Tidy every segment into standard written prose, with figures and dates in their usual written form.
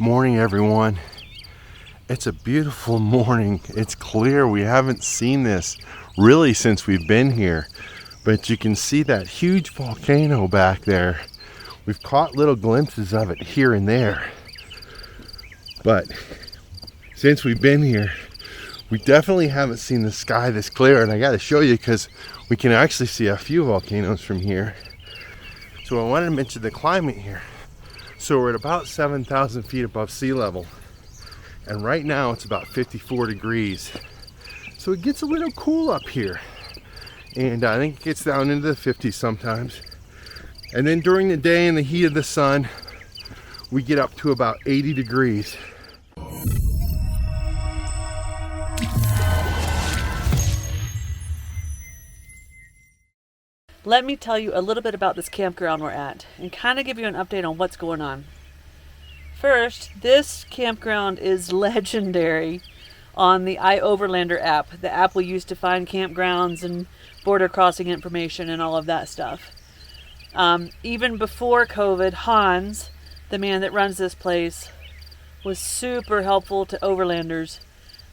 Morning, everyone. It's a beautiful morning. It's clear. We haven't seen this really since we've been here, but you can see that huge volcano back there. We've caught little glimpses of it here and there, but since we've been here, we definitely haven't seen the sky this clear. And I got to show you because we can actually see a few volcanoes from here. So I wanted to mention the climate here. So we're at about 7,000 feet above sea level, and right now it's about 54 degrees. So it gets a little cool up here, and I think it gets down into the 50s sometimes. And then during the day in the heat of the sun, we get up to about 80 degrees. Let me tell you a little bit about this campground we're at and kind of give you an update on what's going on. First, this campground is legendary on the iOverlander app, the app we use to find campgrounds and border crossing information and all of that stuff. Even before COVID, Hans, the man that runs this place, was super helpful to overlanders.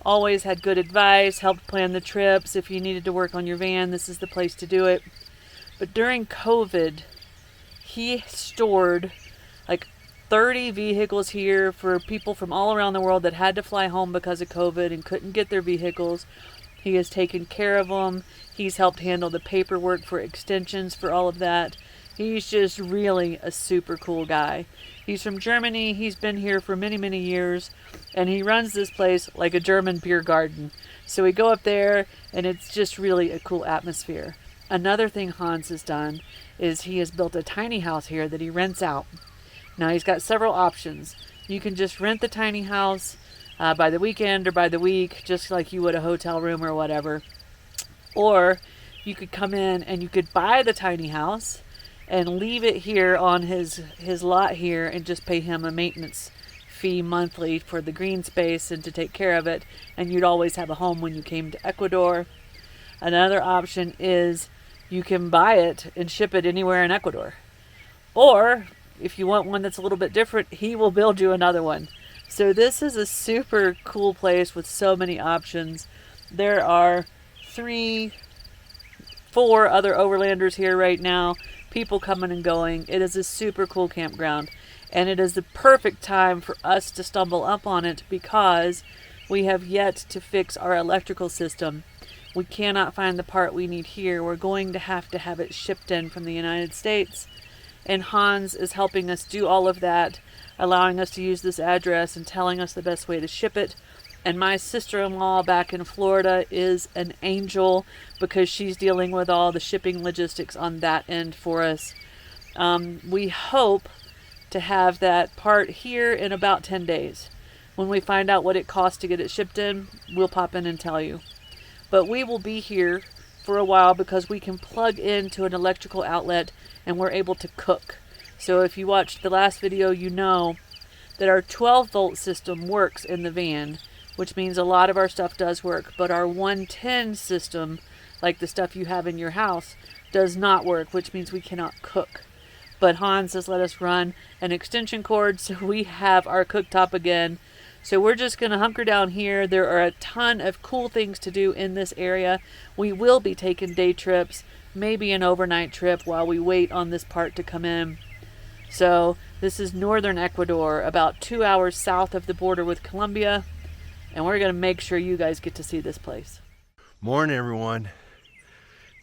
Always had good advice, helped plan the trips. If you needed to work on your van, this is the place to do it. But during COVID, he stored like 30 vehicles here for people from all around the world that had to fly home because of COVID and couldn't get their vehicles. He has taken care of them. He's helped handle the paperwork for extensions for all of that. He's just really a super cool guy. He's from Germany. He's been here for many, many years, and he runs this place like a German beer garden. So we go up there, and it's just really a cool atmosphere. Another thing Hans has done is he has built a tiny house here that he rents out. Now he's got several options. You can just rent the tiny house by the weekend or by the week, just like you would a hotel room or whatever. Or you could come in and you could buy the tiny house and leave it here on his lot here and just pay him a maintenance fee monthly for the green space and to take care of it. And you'd always have a home when you came to Ecuador. Another option is you can buy it and ship it anywhere in Ecuador. Or if you want one that's a little bit different, he will build you another one. So this is a super cool place with so many options. There are 4 other overlanders here right now, people coming and going. It is a super cool campground, and it is the perfect time for us to stumble up on it because we have yet to fix our electrical system. We cannot find the part we need here. We're going to have it shipped in from the United States. And Hans is helping us do all of that, allowing us to use this address and telling us the best way to ship it. And my sister-in-law back in Florida is an angel because she's dealing with all the shipping logistics on that end for us. We hope to have that part here in about 10 days. When we find out what it costs to get it shipped in, we'll pop in and tell you. But we will be here for a while because we can plug into an electrical outlet and we're able to cook. So if you watched the last video, you know that our 12-volt system works in the van, which means a lot of our stuff does work, but our 110 system, like the stuff you have in your house, does not work, which means we cannot cook. But Hans has let us run an extension cord, so we have our cooktop again. So we're just going to hunker down here. There are a ton of cool things to do in this area. We will be taking day trips, maybe an overnight trip while we wait on this part to come in. So this is northern Ecuador, about 2 hours south of the border with Colombia. And we're going to make sure you guys get to see this place. Morning, everyone.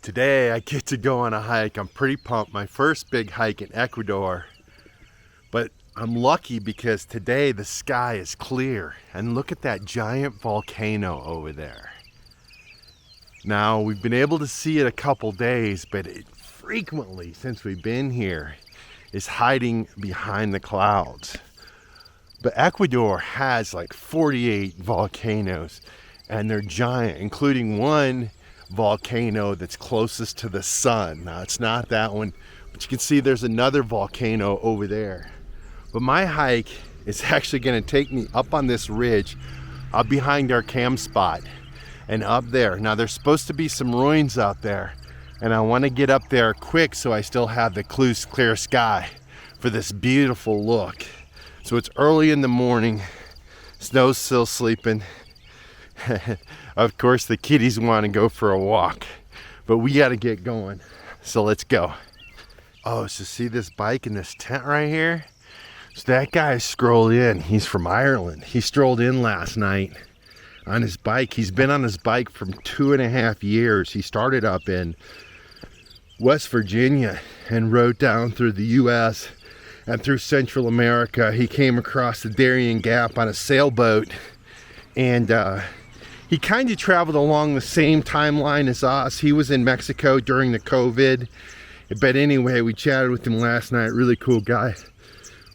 Today I get to go on a hike. I'm pretty pumped. My first big hike in Ecuador. But I'm lucky because today the sky is clear, and look at that giant volcano over there. Now, we've been able to see it a couple days, but it frequently, since we've been here, is hiding behind the clouds. But Ecuador has like 48 volcanoes, and they're giant, including one volcano that's closest to the sun. Now, it's not that one, but you can see there's another volcano over there. But my hike is actually going to take me up on this ridge up behind our camp spot and up there. Now there's supposed to be some ruins out there, and I want to get up there quick so I still have the clear sky for this beautiful look. So it's early in the morning. Snow's still sleeping. Of course, the kitties want to go for a walk, but we got to get going. So let's go. Oh, so see this bike in this tent right here? So that guy strolled in. He's from Ireland. He strolled in last night on his bike. He's been on his bike for 2.5 years. He started up in West Virginia and rode down through the US and through Central America. He came across the Darien Gap on a sailboat, and he kind of traveled along the same timeline as us. He was in Mexico during the COVID. But anyway, we chatted with him last night. Really cool guy.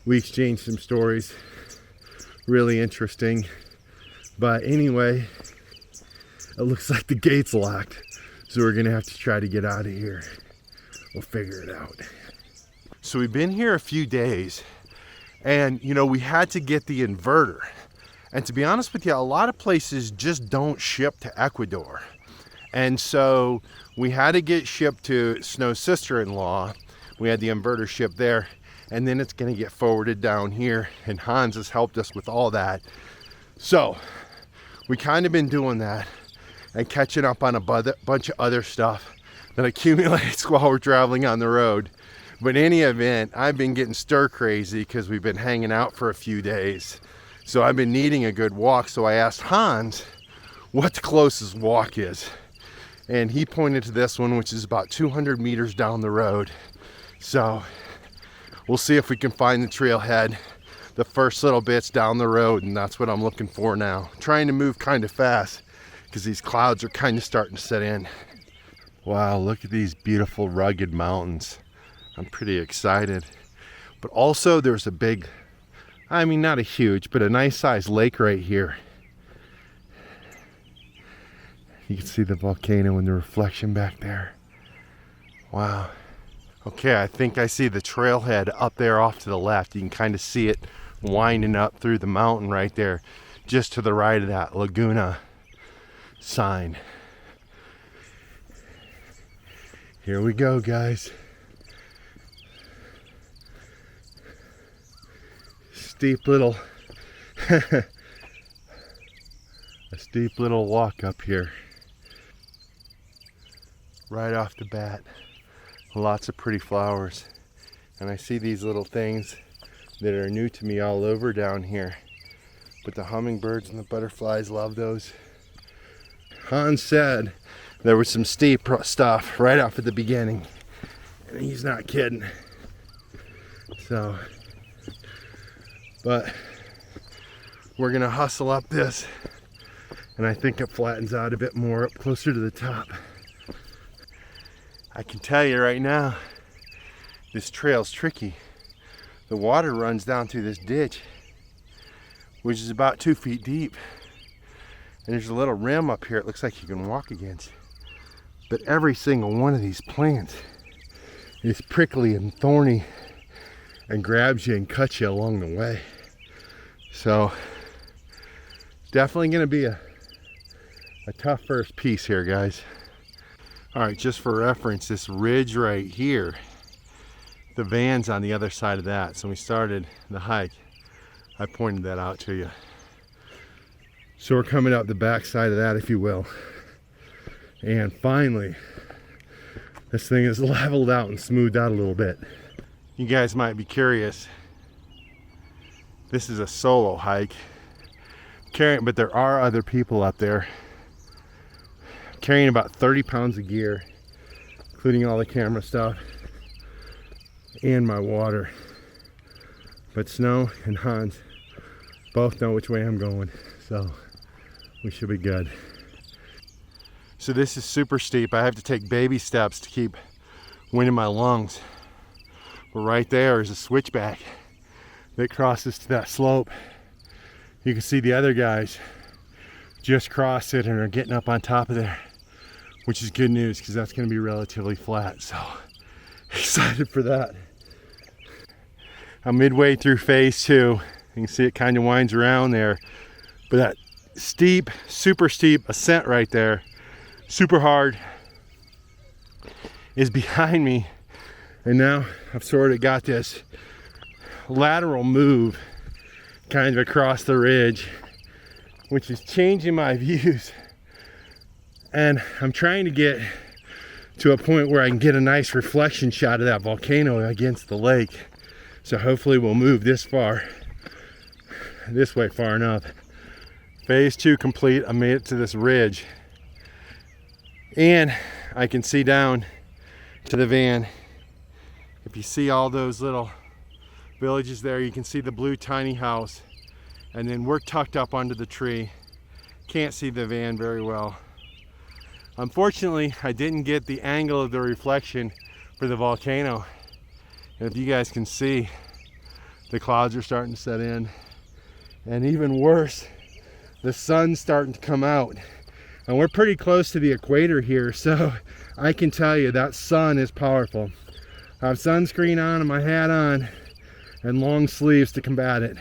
We exchanged some stories. Really interesting. But anyway, it looks like the gate's locked. So we're gonna have to try to get out of here. We'll figure it out. So we've been here a few days, and you know, we had to get the inverter. And to be honest with you, a lot of places just don't ship to Ecuador. And so we had to get shipped to Snow's sister-in-law. We had the inverter shipped there, and then it's gonna get forwarded down here, and Hans has helped us with all that. So we kind of been doing that and catching up on a bunch of other stuff that accumulates while we're traveling on the road. But in any event, I've been getting stir crazy because we've been hanging out for a few days. So I've been needing a good walk. So I asked Hans what the closest walk is. And he pointed to this one, which is about 200 meters down the road. So we'll see if we can find the trailhead, the first little bits down the road, and that's what I'm looking for now. Trying to move kind of fast because these clouds are kind of starting to set in. Wow, look at these beautiful rugged mountains. I'm pretty excited. But also there's a big, I mean not a huge, but a nice sized lake right here. You can see the volcano and the reflection back there. Wow. Okay, I think I see the trailhead up there off to the left. You can kind of see it winding up through the mountain right there, just to the right of that Laguna sign. Here we go, guys. Steep little, a steep little walk up here. Right off the bat, lots of pretty flowers. And I see these little things that are new to me all over down here. But the hummingbirds and the butterflies love those. Hans said there was some steep stuff right off at the beginning. And he's not kidding. So, but we're gonna hustle up this. And I think it flattens out a bit more up closer to the top. I can tell you right now, this trail's tricky. The water runs down through this ditch, which is about 2 feet deep. And there's a little rim up here it looks like you can walk against. But every single one of these plants is prickly and thorny and grabs you and cuts you along the way. So, definitely gonna be a tough first piece here, guys. All right, just for reference, this ridge right here, the van's on the other side of that. So when we started the hike, I pointed that out to you. So we're coming up the back side of that, if you will. And finally, this thing is leveled out and smoothed out a little bit. You guys might be curious. This is a solo hike. But there are other people up there. Carrying about 30 pounds of gear, including all the camera stuff and my water. But Snow and Hans both know which way I'm going, so we should be good. So this is super steep. I have to take baby steps to keep wind in my lungs. But right there is a switchback that crosses to that slope. You can see the other guys just crossed it and are getting up on top of there, which is good news because that's going to be relatively flat. So excited for that. I'm midway through phase 2. You can see it kind of winds around there, but that steep, super steep ascent right there, super hard, is behind me. And now I've sort of got this lateral move kind of across the ridge, which is changing my views. And I'm trying to get to a point where I can get a nice reflection shot of that volcano against the lake. So hopefully we'll move this way far enough. Phase 2 complete. I made it to this ridge. And I can see down to the van. If you see all those little villages there, you can see the blue tiny house. And then we're tucked up under the tree. Can't see the van very well. Unfortunately, I didn't get the angle of the reflection for the volcano. And if you guys can see, the clouds are starting to set in. And even worse, the sun's starting to come out. And we're pretty close to the equator here, so I can tell you that sun is powerful. I have sunscreen on and my hat on and long sleeves to combat it.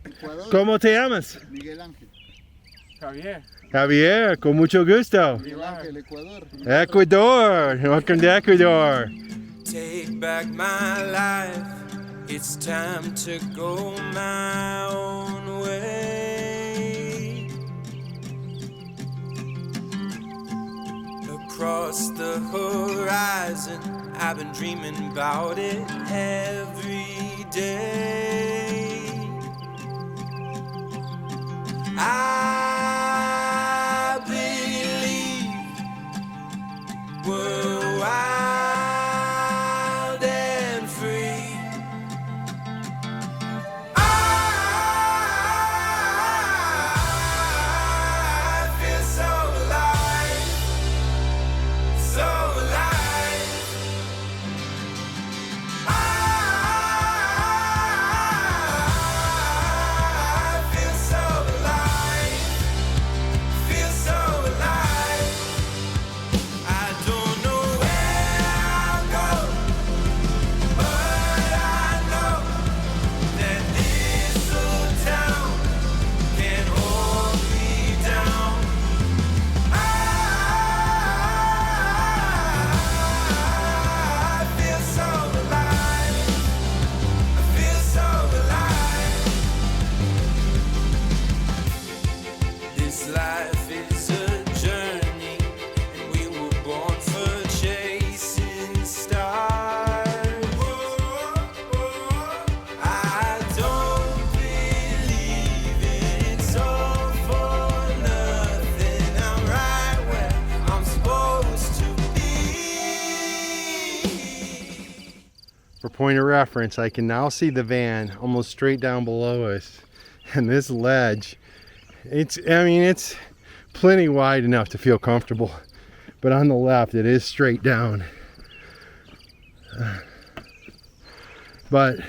Ecuador. ¿Cómo te llamas? Miguel Ángel. Javier. Javier, con mucho gusto. Miguel Ángel, Ecuador. Ecuador, welcome to Ecuador. Take back my life. It's time to go my own way. Across the horizon, I've been dreaming about it every day. I believe we're wild and free. I feel so alive, so alive. I feel so alive, feel so alive. I don't know where I'll go, but I know that this old town can't hold me down. I feel so alive, I feel so alive. This life is a journey, and we were born for chasing stars. I don't believe it's all for nothing. I'm right where I'm supposed to be. For point of reference, I can now see the van almost straight down below us. And this ledge, it's plenty wide enough to feel comfortable. But on the left, it is straight down. But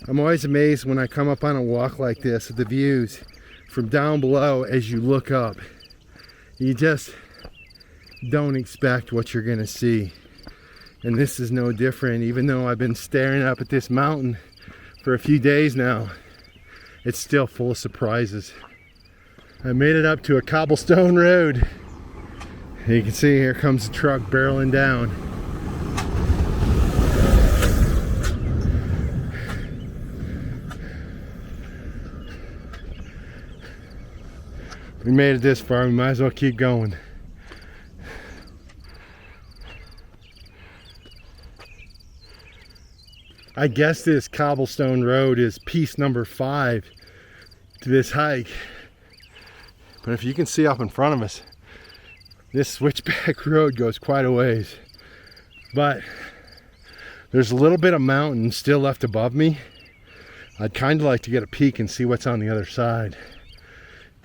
I'm always amazed when I come up on a walk like this at the views from down below as you look up. You just don't expect what you're gonna see. And this is no different. Even though I've been staring up at this mountain for a few days now, it's still full of surprises. I made it up to a cobblestone road. You can see here comes the truck barreling down. We made it this far, we might as well keep going. I guess this cobblestone road is piece number 5 to this hike. But if you can see up in front of us, this switchback road goes quite a ways. But there's a little bit of mountain still left above me. I'd kind of like to get a peek and see what's on the other side.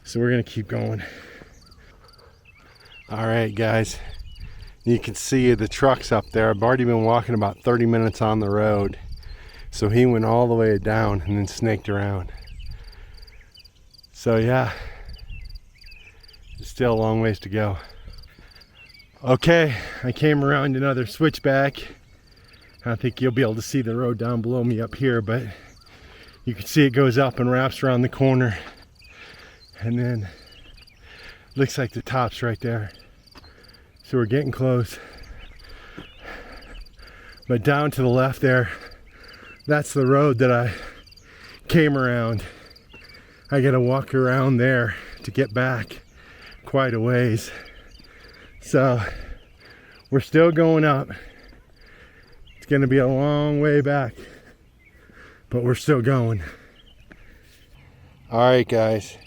So we're gonna keep going. All right, guys. You can see the trucks up there. I've already been walking about 30 minutes on the road. So he went all the way down and then snaked around. So yeah, it's still a long ways to go. Okay, I came around another switchback. I think you'll be able to see the road down below me up here, but you can see it goes up and wraps around the corner. And then looks like the top's right there. So we're getting close. But down to the left there, that's the road that I came around. I gotta walk around there to get back quite a ways. So we're still going up. It's gonna be a long way back, but we're still going. All right, guys,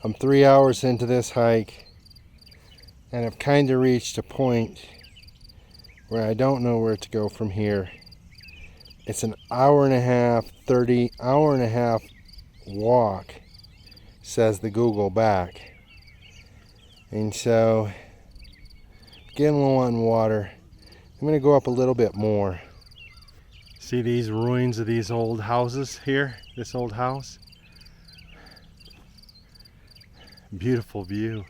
I'm 3 hours into this hike, and I've kind of reached a point where I don't know where to go from here. It's an hour and a half walk, says the Google back. And so, getting low on water. I'm gonna go up a little bit more. See these ruins of these old houses here? This old house? Beautiful view.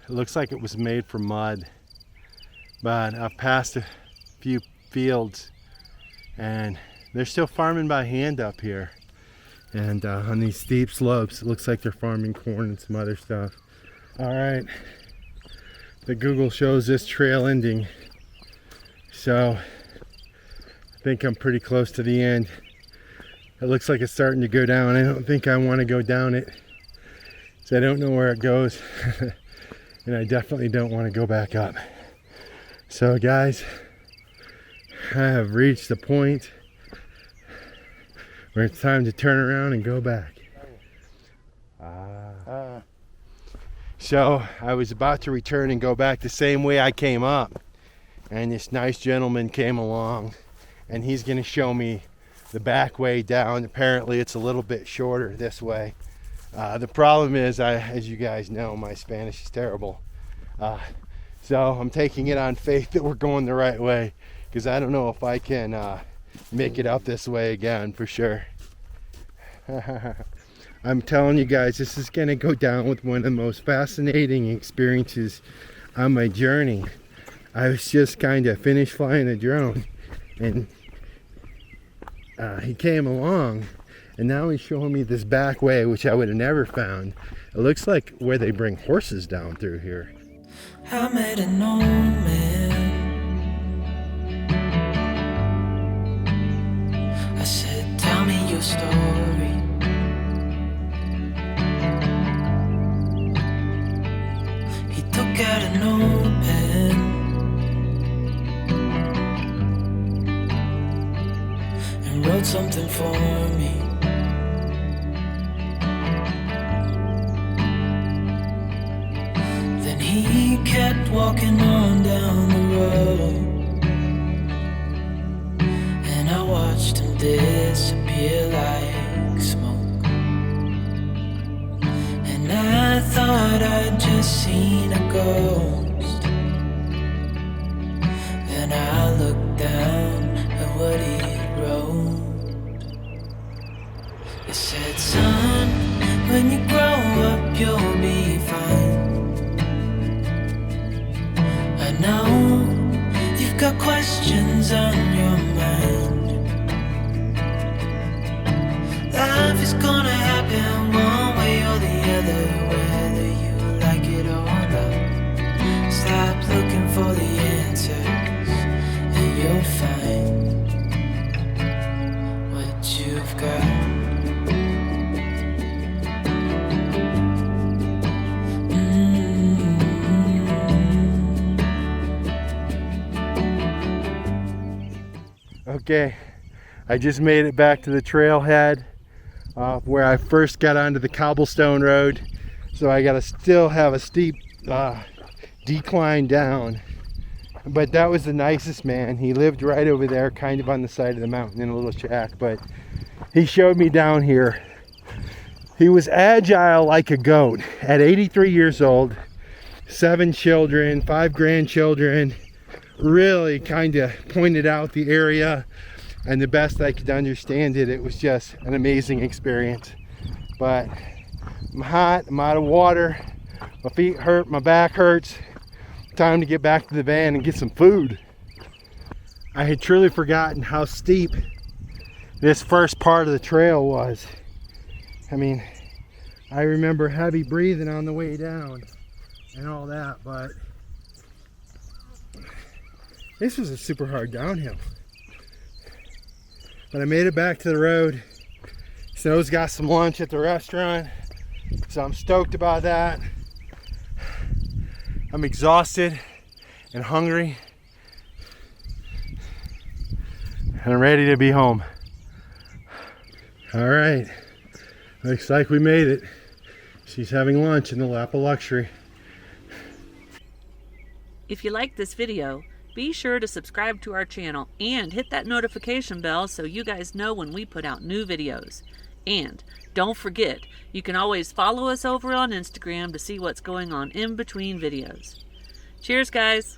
It looks like it was made from mud. But I've passed a few fields and they're still farming by hand up here. And on these steep slopes, it looks like they're farming corn and some other stuff. All right, the Google shows this trail ending. So I think I'm pretty close to the end. It looks like it's starting to go down. I don't think I want to go down it, so I don't know where it goes. And I definitely don't want to go back up. So guys, I have reached the point where it's time to turn around and go back. So I was about to return and go back the same way I came up, and this nice gentleman came along and he's going to show me the back way down. Apparently it's a little bit shorter this way. The problem is, as you guys know, my Spanish is terrible. So I'm taking it on faith that we're going the right way, because I don't know if I can make it up this way again for sure. I'm telling you guys, this is going to go down with one of the most fascinating experiences on my journey. I was just kind of finished flying a drone, and he came along, and now he's showing me this back way, which I would have never found. It looks like where they bring horses down through here. I met an old man. I said, tell me your story. He took out an old pen and wrote something for me. Then he kept walking on down the road, and I watched him disappear like smoke. And I thought I'd just seen a ghost. Then I looked down at what he wrote. It said, son, when you grow up you'll be fine. I know you've got questions on your mind. Life is gonna happen one way or the other, whether you like it or not. Stop looking for the answers and you'll find what you've got. Okay, I just made it back to the trailhead where I first got onto the cobblestone road. So I gotta still have a steep decline down. But that was the nicest man. He lived right over there, kind of on the side of the mountain in a little shack. But he showed me down here. He was agile like a goat at 83 years old, 7 children, 5 grandchildren. Really kind of pointed out the area, and the best I could understand it, it was just an amazing experience. But I'm hot, I'm out of water, my feet hurt, my back hurts. Time to get back to the van and get some food. I had truly forgotten how steep this first part of the trail was. I mean, I remember heavy breathing on the way down and all that, but this was a super hard downhill. But I made it back to the road. Snow's got some lunch at the restaurant, so I'm stoked about that. I'm exhausted and hungry, and I'm ready to be home. All right, looks like we made it. She's having lunch in the lap of luxury. If you like this video, be sure to subscribe to our channel and hit that notification bell so you guys know when we put out new videos. And don't forget, you can always follow us over on Instagram to see what's going on in between videos. Cheers, guys!